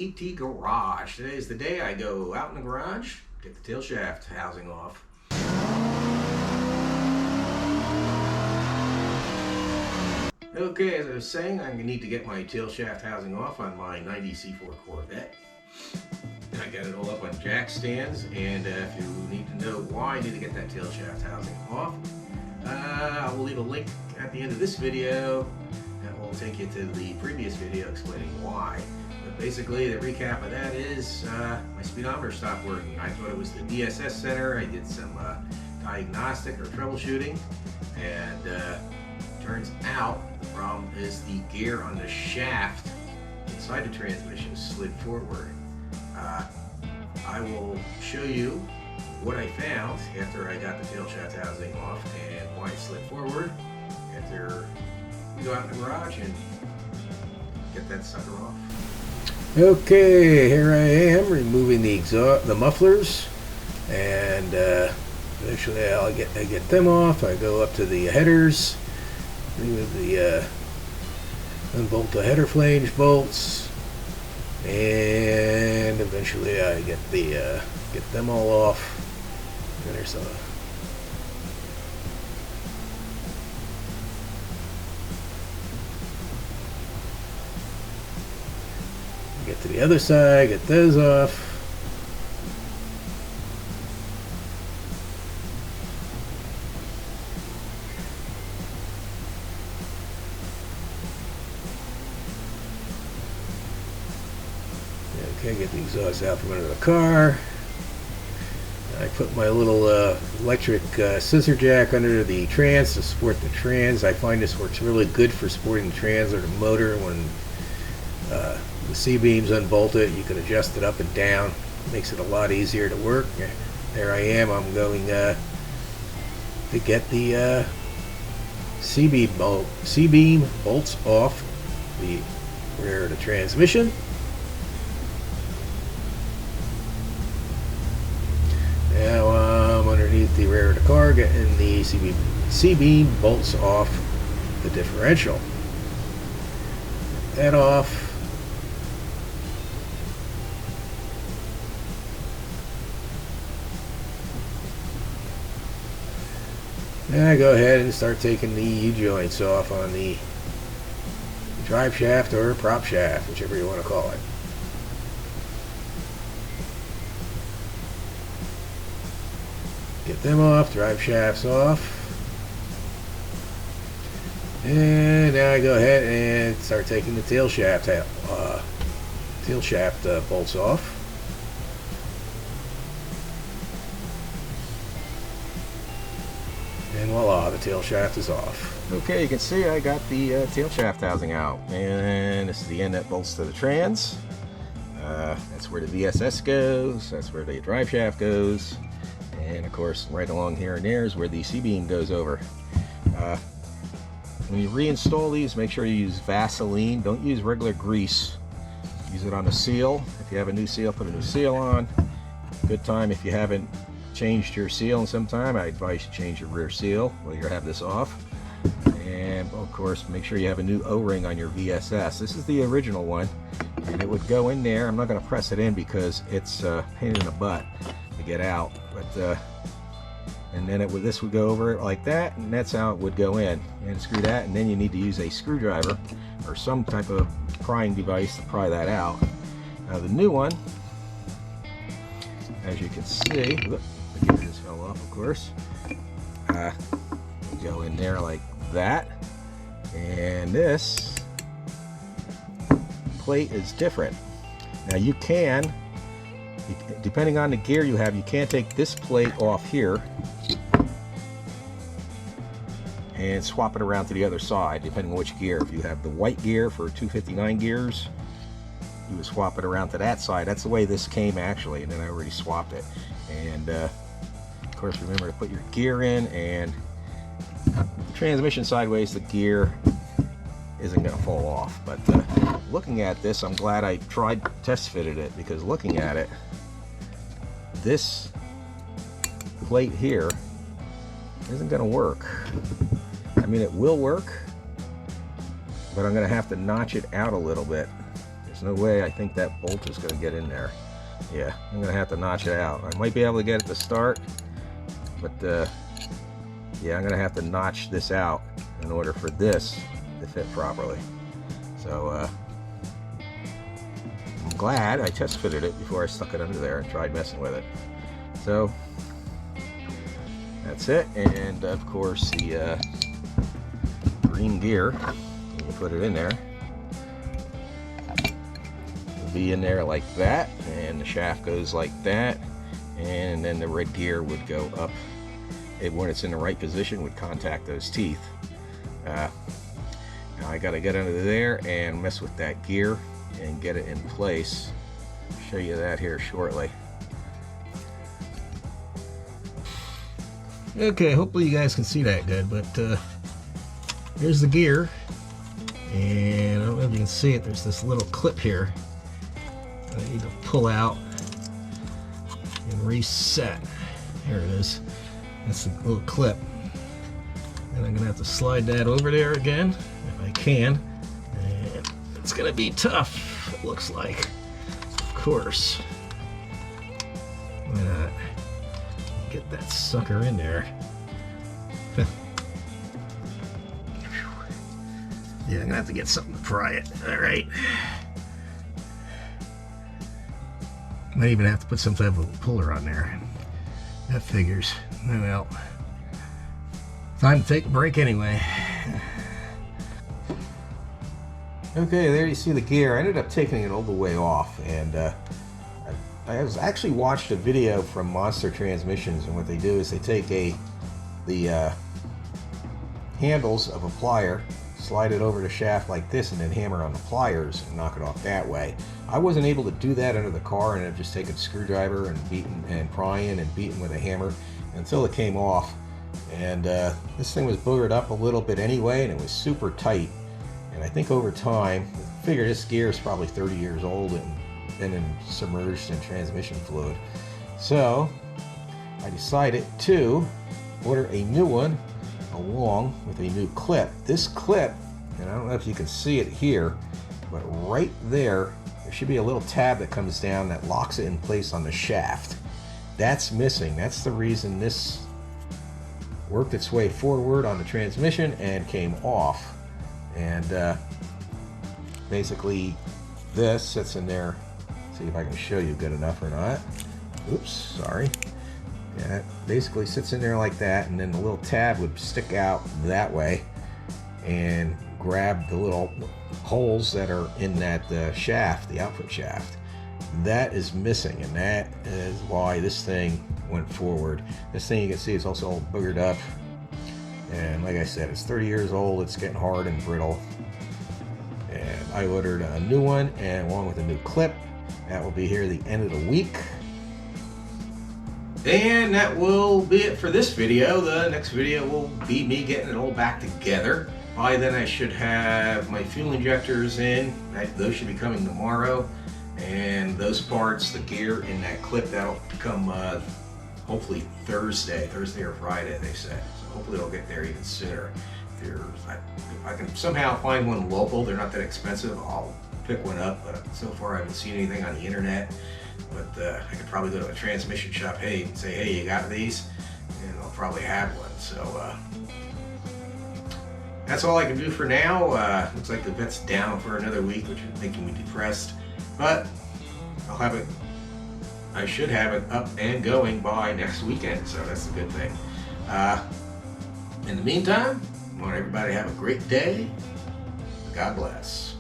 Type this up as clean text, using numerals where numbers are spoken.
ET Garage. Today is the day I go out in the garage, get the tail shaft housing off. Okay, as I was saying, I'm going to need to get my tail shaft housing off on my 90 C4 Corvette. I got it all up on jack stands, and if you need to know why I need to get that tail shaft housing off, I will leave a link at the end of this video that will take you to the previous video explaining why. But basically, the recap of that is my speedometer stopped working. I thought it was the DSS center. I did some diagnostic or troubleshooting, and turns out the problem is the gear on the shaft inside the transmission slid forward. I will show you what I found after I got the tail shaft housing off and why it slid forward after we go out in the garage and get that sucker off. Okay, here I am removing the exhaust, the mufflers, and eventually I get them off. I go up to the headers, remove the unbolt the header flange bolts, and eventually I get them all off. And there's get to the other side, get those off. Okay, get the exhaust out from under the car. I put my little electric scissor jack under the trans to support the trans. I find this works really good for supporting the trans or the motor. When the C-beam's unbolted, you can adjust it up and down. It makes it a lot easier to work. There I am. I'm going to get the C-beam bolts off the rear of the transmission. Now I'm underneath the rear of the car, getting the C-beam bolts off the differential. Get that off. Now I go ahead and start taking the U-joints off on the drive shaft or prop shaft, whichever you want to call it. Get them off, drive shafts off. And now I go ahead and start taking the tail shaft bolts off. And voila, the tail shaft is off. Okay, you can see I got the tail shaft housing out. And this is the end that bolts to the trans. That's where the VSS goes. That's where the drive shaft goes. And of course, right along here and there is where the C-beam goes over. When you reinstall these, make sure you use Vaseline. Don't use regular grease. Use it on a seal. If you have a new seal, put a new seal on. Good time if you haven't changed your seal in some time, I advise you change your rear seal while you have this off. And of course, make sure you have a new O-ring on your VSS. This is the original one, and it would go in there. I'm not going to press it in because it's a pain in the butt to get out, but and then this would go over it like that, and that's how it would go in. And screw that, and then you need to use a screwdriver or some type of prying device to pry that out. Now the new one, as you can see, look, the gear just fell off, of course. Go in there like that, and this plate is different. Now you can, depending on the gear you have, you can't take this plate off here and swap it around to the other side, depending on which gear. If you have the white gear for 259 gears, you would swap it around to that side. That's the way this came actually, and then I already swapped it. And of course, remember to put your gear in, and the transmission sideways, the gear isn't going to fall off. But looking at this, I'm glad I test fitted it, because looking at it, this plate here isn't going to work. I mean, it will work, but I'm going to have to notch it out a little bit. There's no way I think that bolt is going to get in there. Yeah, I'm going to have to notch it out. I might be able to get it to start, but yeah, I'm going to have to notch this out in order for this to fit properly. So I'm glad I test fitted it before I stuck it under there and tried messing with it. So that's it. And of course the green gear, when you put it in there, it'll be in there like that, and the shaft goes like that, and then the red gear would go up. When it's in the right position, would contact those teeth. Now I got to get under there and mess with that gear and get it in place. I'll show you that here shortly. Okay, hopefully you guys can see that good, but here's the gear, and I don't know if you can see it, there's this little clip here I need to pull out and reset. Here it is. That's the little clip, and I'm gonna have to slide that over there again if I can, and it's gonna be tough, it looks like, of course. Why not get that sucker in there? Yeah, I'm gonna have to get something to pry it. All right. Might even have to put some type of puller on there. That figures. Well, time to take a break anyway. Okay, there you see the gear. I ended up taking it all the way off, and I was actually watched a video from Monster Transmissions, and what they do is they take the handles of a plier, slide it over the shaft like this, and then hammer on the pliers and knock it off that way. I wasn't able to do that under the car, and I've just taken a screwdriver and beaten and prying and beaten with a hammer until it came off. And this thing was boogered up a little bit anyway, and it was super tight. And I think over time, I figure this gear is probably 30 years old and been submerged in transmission fluid. So I decided to order a new one along with a new clip. This clip, and I don't know if you can see it here, but right there should be a little tab that comes down that locks it in place on the shaft. That's missing. That's the reason this worked its way forward on the transmission and came off. And basically this sits in there. See if I can show you good enough or not. Oops, sorry. Yeah, it basically sits in there like that, and then the little tab would stick out that way and grab the little holes that are in that shaft, the output shaft. That is missing, and that is why this thing went forward. This thing, you can see, is also all boogered up, and like I said, it's 30 years old. It's getting hard and brittle, and I ordered a new one, and along with a new clip. That will be here the end of the week. And that will be it for this video. The next video will be me getting it all back together. By then I should have my fuel injectors in. Those should be coming tomorrow. And those parts, the gear in that clip, that'll come hopefully Thursday or Friday, they said. So hopefully it'll get there even sooner. If I can somehow find one local, they're not that expensive, I'll pick one up. But so far I haven't seen anything on the internet. But I could probably go to a transmission shop, and say, hey, you got these? And they'll probably have one. So that's all I can do for now. Looks like the vet's down for another week, which is making me depressed. But I'll have it, I should have it up and going by next weekend, so that's a good thing. In the meantime, I want everybody to have a great day. God bless.